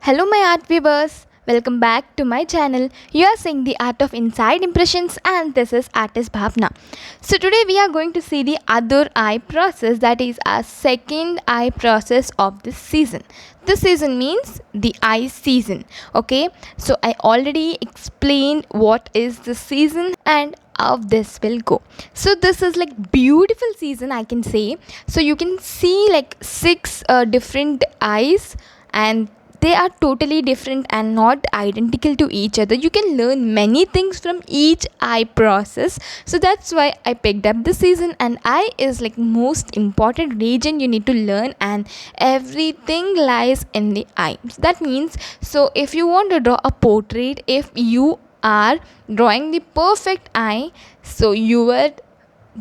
Hello, my art viewers. Welcome back to my channel. You are seeing the art of inside impressions, and this is artist Bhavna. So today we are going to see the other eye process, that is our second eye process of this season. This season means the eye season. Okay, so I already explained what is the season and how this will go. So this is like beautiful season, I can say. So you can see like six different eyes, and they are totally different and not identical to each other. You can learn many things from each eye process. So that's why I picked up the season, and eye is like most important region you need to learn, and everything lies in the eye. That means, so if you want to draw a portrait, if you are drawing the perfect eye, so your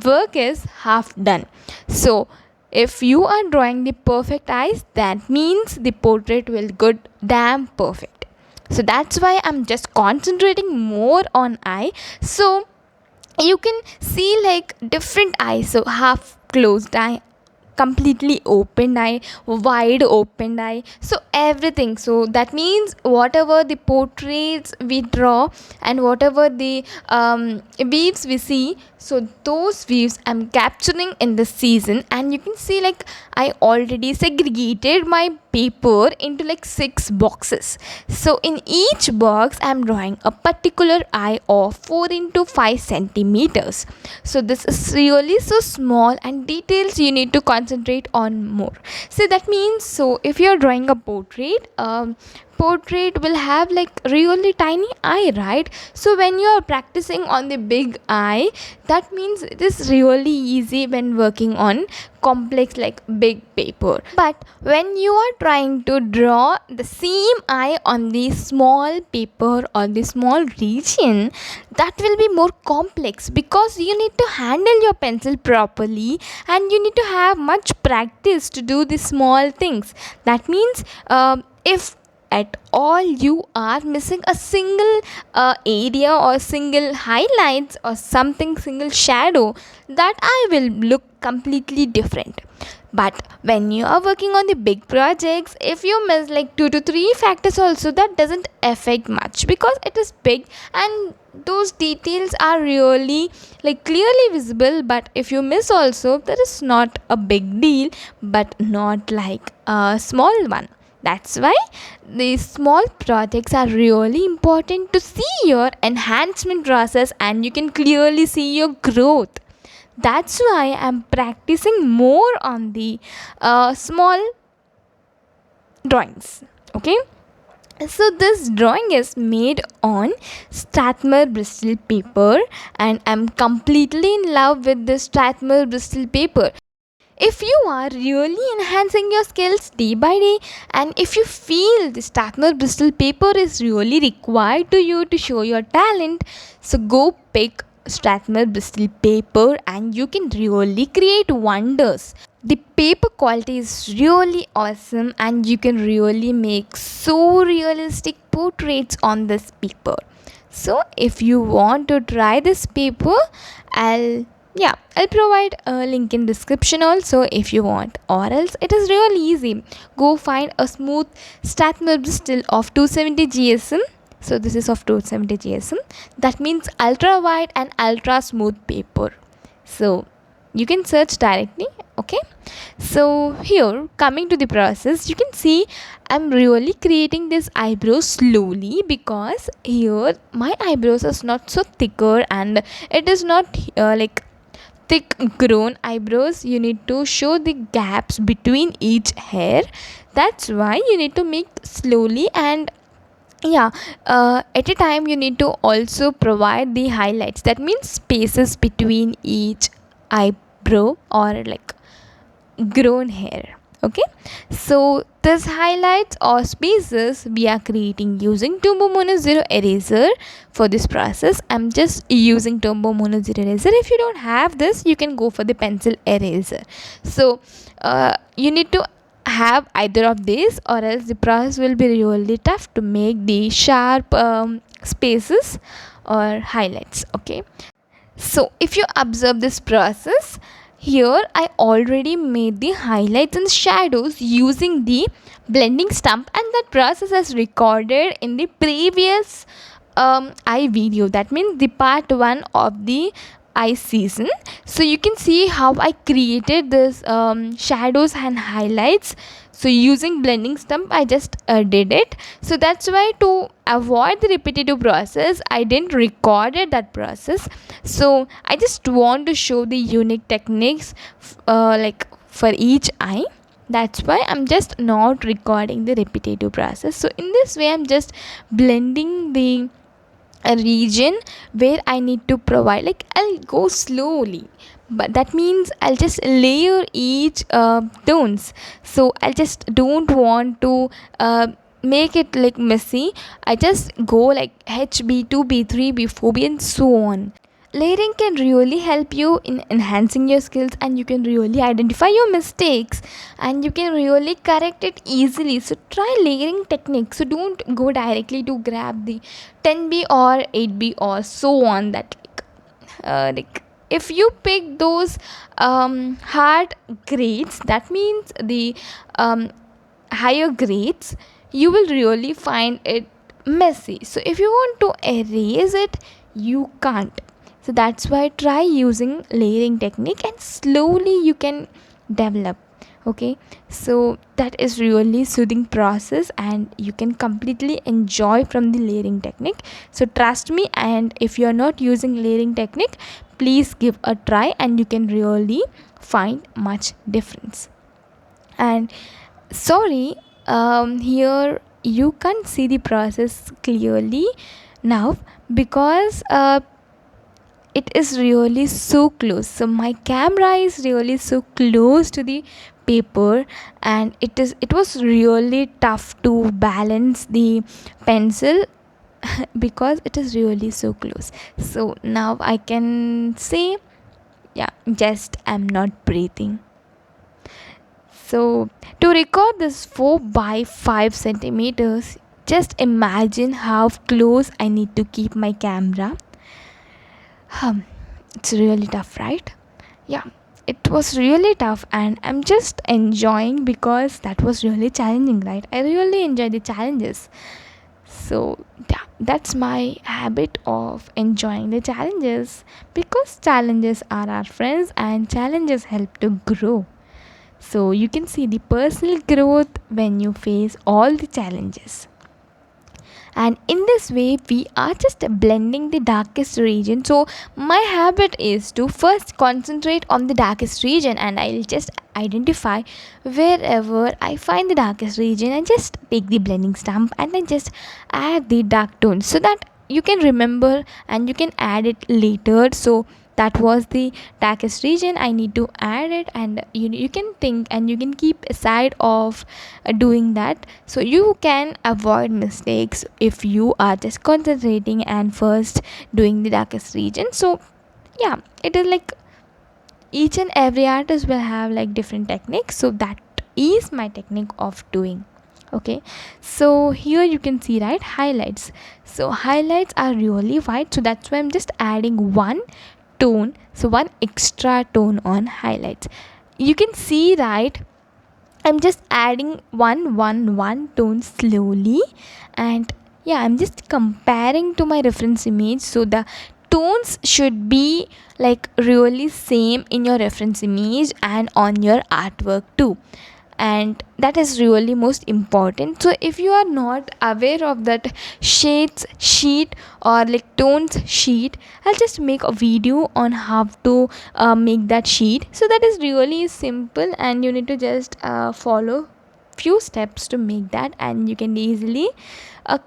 work is half done. So if you are drawing the perfect eyes, that means the portrait will good damn perfect. So that's why I'm just concentrating more on eye. So you can see like different eyes, so half closed eye, completely open eye, wide open eye, so everything. So that means whatever the portraits we draw and whatever the weaves we see, so those weaves I'm capturing in the season. And you can see like I already segregated my paper into like 6 boxes. So in each box I'm drawing a particular eye of 4 into 5 centimeters. So this is really so small, and details you need to concentrate on more. So that means, so if you're drawing a portrait will have like really tiny eye, right? So when you are practicing on the big eye, that means it is really easy when working on complex like big paper. But when you are trying to draw the same eye on the small paper or the small region, that will be more complex, because you need to handle your pencil properly and you need to have much practice to do the small things. That means if at all you are missing a single area or single highlights or something, single shadow, that eye will look completely different. But when you are working on the big projects, if you miss like 2 to 3 factors also, that doesn't affect much, because it is big and those details are really like clearly visible. But if you miss also, that is not a big deal, but not like a small one. That's why these small projects are really important to see your enhancement process, and you can clearly see your growth. That's why I'm practicing more on the small drawings. Okay, so this drawing is made on Strathmore Bristol paper, and I'm completely in love with this Strathmore Bristol paper. If you are really enhancing your skills day by day, and if you feel the Strathmore Bristol paper is really required to you to show your talent, so go pick Strathmore Bristol paper and you can really create wonders. The paper quality is really awesome, and you can really make so realistic portraits on this paper. So if you want to try this paper, I'll provide a link in description also if you want, or else it is really easy. Go find a smooth Strathmore Bristol of 270 GSM. So this is of 270 GSM. That means ultra wide and ultra smooth paper. So you can search directly. Okay, so here coming to the process, you can see I'm really creating this eyebrow slowly, because here my eyebrows is not so thicker, and it is not like thick grown eyebrows. You need to show the gaps between each hair. That's why you need to make slowly, and at a time you need to also provide the highlights, that means spaces between each eyebrow or like grown hair. Okay, so this highlights or spaces we are creating using Tombow Mono Zero eraser. For this process I'm just using Tombow Mono Zero eraser. If you don't have this, you can go for the pencil eraser. So you need to have either of these, or else the process will be really tough to make the sharp spaces or highlights. Okay, so if you observe this process, Here I already made the highlights and shadows using the blending stump, and that process is recorded in the previous eye video. That means the part 1 of the eye season. So you can see how I created this shadows and highlights. So using blending stump I just did it. So that's why, to avoid the repetitive process, I didn't recorded that process. So I just want to show the unique techniques like for each eye. That's why I'm just not recording the repetitive process. So in this way I'm just blending the a region where I need to provide, like I'll go slowly, but that means I'll just layer each tones. So I just don't want to make it like messy. I just go like HB2, B3, B4, B, and so on. Layering can really help you in enhancing your skills, and you can really identify your mistakes, and you can really correct it easily. So try layering techniques. So don't go directly to grab the 10B or 8B or so on. That like if you pick those hard grades, that means the um, higher grades, you will really find it messy. So if you want to erase it, you can't. So that's why try using layering technique, and slowly you can develop. Okay, so that is really soothing process, and you can completely enjoy from the layering technique. So trust me, and if you are not using layering technique, please give a try, and you can really find much difference. And sorry, here you can't see the process clearly now, because it is really so close. So my camera is really so close to the paper, and it was really tough to balance the pencil because it is really so close. So now I can say, yeah, just I'm not breathing. So to record this 4 by 5 centimeters, just imagine how close I need to keep my camera. It's really tough, right? Yeah, it was really tough, and I'm just enjoying because that was really challenging, right? I really enjoy the challenges. So yeah, that's my habit of enjoying the challenges, because challenges are our friends and challenges help to grow. So you can see the personal growth when you face all the challenges. And in this way we are just blending the darkest region. So my habit is to first concentrate on the darkest region, and I'll just identify wherever I find the darkest region, and just take the blending stamp and then just add the dark tones, so that you can remember and you can add it later. So that was the darkest region, I need to add it, and you can think and you can keep aside of doing that. So you can avoid mistakes if you are just concentrating and first doing the darkest region. So yeah, it is like each and every artist will have like different techniques. So that is my technique of doing. Okay, so here you can see, right, highlights. So highlights are really white, so that's why I'm just adding one tone, so one extra tone on highlights. You can see, right, I'm just adding one tone slowly, and yeah, I'm just comparing to my reference image. So the tones should be like really same in your reference image and on your artwork too, and that is really most important. So if you are not aware of that shades sheet or like tones sheet, I'll just make a video on how to make that sheet. So that is really simple, and you need to just follow few steps to make that, and you can easily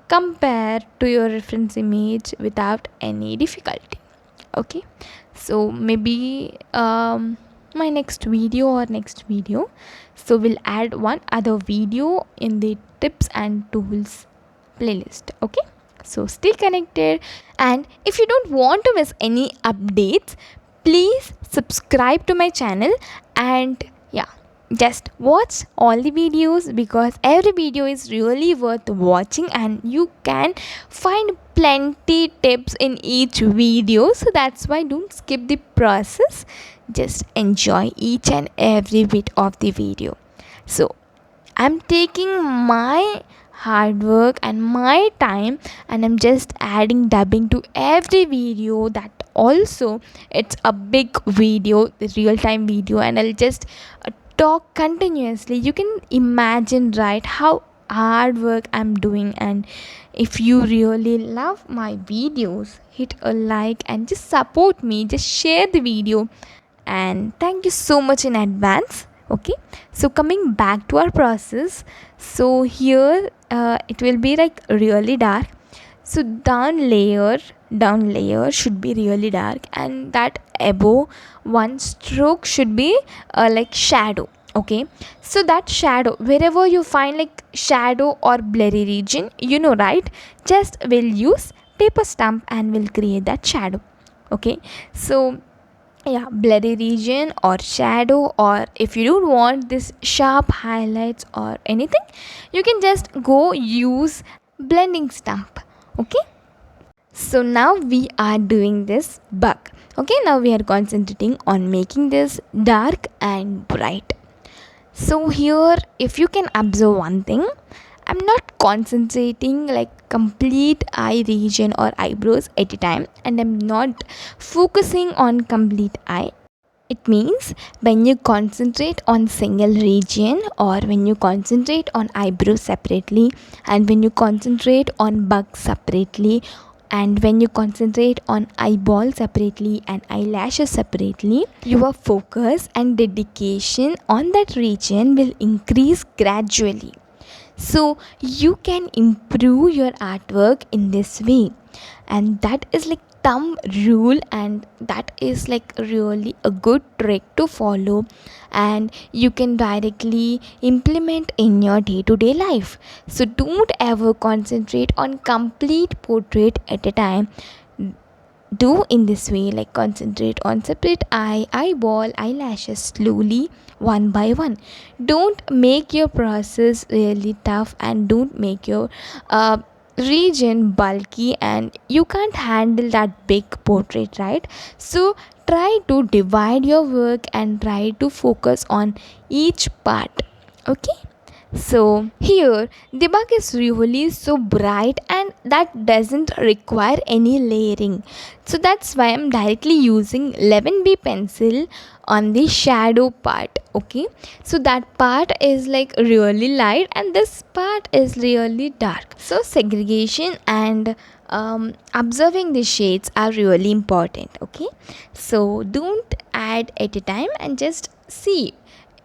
compare to your reference image without any difficulty. Okay, so maybe my next video or next video, so we'll add one other video in the tips and tools playlist. Okay, so stay connected, and if you don't want to miss any updates, please subscribe to my channel, and yeah, just watch all the videos, because every video is really worth watching, and you can find plenty tips in each video. So that's why don't skip the process, just enjoy each and every bit of the video. So I'm taking my hard work and my time, and I'm just adding dubbing to every video. That also, it's a big video, the real time video, and I'll just talk continuously. You can imagine, right, how hard work I'm doing. And if you really love my videos, hit a like and just support me, just share the video, and thank you so much in advance. Okay, so coming back to our process, so here it will be like really dark. So down layer should be really dark, and that above one stroke should be like shadow. Okay, so that shadow, wherever you find like shadow or blurry region, right, just we'll use paper stamp and we'll create that shadow. Okay, so yeah, blurry region or shadow, or if you don't want this sharp highlights or anything, you can just go use blending stamp. Okay, so now we are doing this bug. Okay, now we are concentrating on making this dark and bright. So here, if you can observe one thing, I'm not concentrating like complete eye region or eyebrows at a time, and I'm not focusing on complete eye. It means when you concentrate on single region, or when you concentrate on eyebrows separately, and when you concentrate on bug separately, and when you concentrate on eyeball separately and eyelashes separately, your focus and dedication on that region will increase gradually. So you can improve your artwork in this way, and that is like thumb rule, and that is like really a good trick to follow, and you can directly implement in your day-to-day life. So don't ever concentrate on complete portrait at a time. Do in this way, like concentrate on separate eye, eyeball, eyelashes slowly, one by one. Don't make your process really tough, and don't make your region bulky, and you can't handle that big portrait, right? So try to divide your work and try to focus on each part. Okay, so here the bug is really so bright, and that doesn't require any layering. So that's why I'm directly using 11B pencil on the shadow part. Okay, so that part is like really light, and this part is really dark. So segregation and observing the shades are really important. Okay, so don't add at a time, and just see,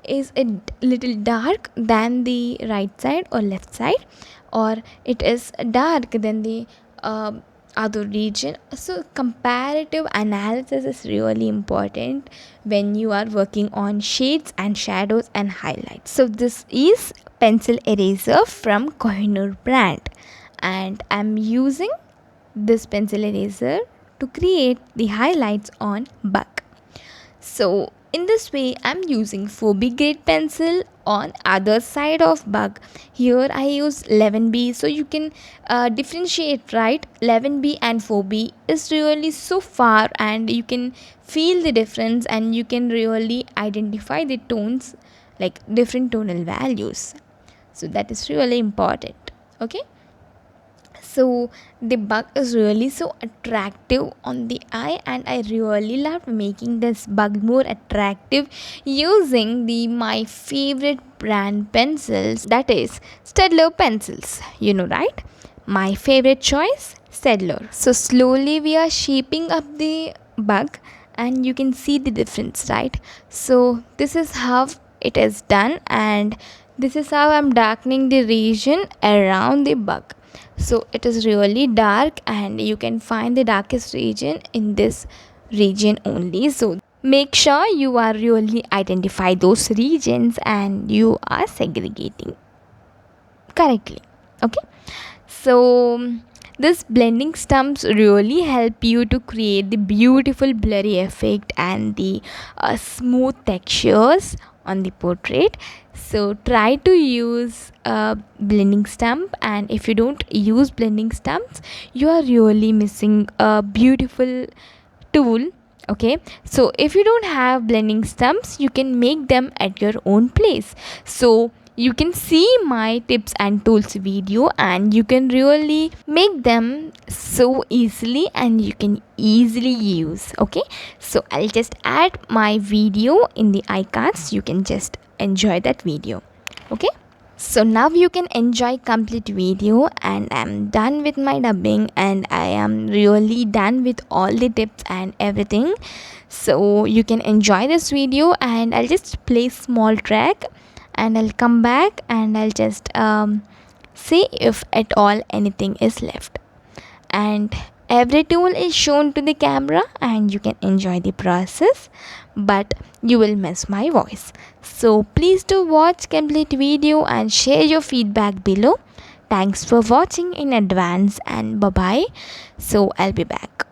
is it little dark than the right side or left side, or it is dark than the other region. So comparative analysis is really important when you are working on shades and shadows and highlights. So this is pencil eraser from Kohinoor brand, and I'm using this pencil eraser to create the highlights on bug. So in this way, I'm using 4B grade pencil on other side of bug. Here I use 11B, so you can differentiate, right? 11B and 4B is really so far, and you can feel the difference, and you can really identify the tones, like different tonal values. So that is really important. Okay, so the bug is really so attractive on the eye, and I really love making this bug more attractive using the my favorite brand pencils, that is Staedtler pencils, right, my favorite choice, Staedtler. So slowly we are shaping up the bug, and you can see the difference, right? So this is how it is done, and this is how I'm darkening the region around the bug. So it is really dark, and you can find the darkest region in this region only. So make sure you are really identify those regions, and you are segregating correctly. Okay, so this blending stumps really help you to create the beautiful blurry effect and the smooth textures on the portrait. So try to use a blending stump, and if you don't use blending stumps, you are really missing a beautiful tool. Okay, so if you don't have blending stumps, you can make them at your own place. So you can see my tips and tools video and you can really make them so easily and you can easily use. Okay, so I'll just add my video in the iCards. You can just enjoy that video. Okay, so now you can enjoy complete video, and I'm done with my dubbing and I am really done with all the tips and everything. So you can enjoy this video and I'll just play small track and I'll come back and I'll just see if at all anything is left. And every tool is shown to the camera and you can enjoy the process, but you will miss my voice. So please do watch complete video and share your feedback below. Thanks for watching in advance and bye bye. So I'll be back.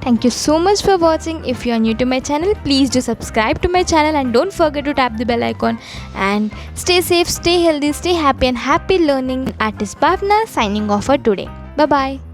Thank you so much for watching. If you are new to my channel, please do subscribe to my channel and don't forget to tap the bell icon. And stay safe, stay healthy, stay happy and happy learning. Artist Bhavna signing off for today. Bye bye.